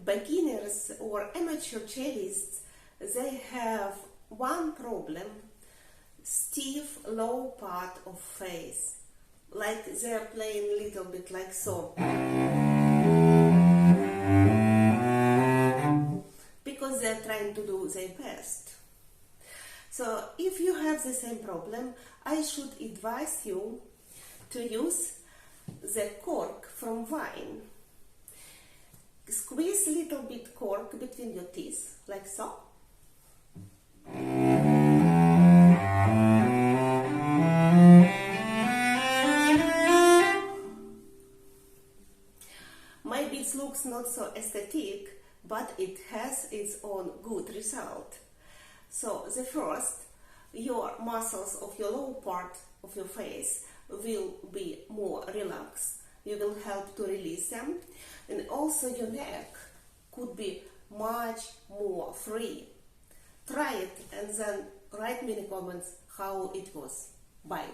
beginners or amateur cellists, they have one problem: stiff low part of face, like they're playing a little bit like so, because they're trying to do their best. So if you have the same problem, I should advise you to use the cork from wine. Squeeze a little bit cork between your teeth, like so. Maybe it looks not so aesthetic, but it has its own good result. So the first, your muscles of your lower part of your face will be more relaxed. You will help to release them, and also your neck could be much more free. Try it and then write me in the comments how it was. Bye.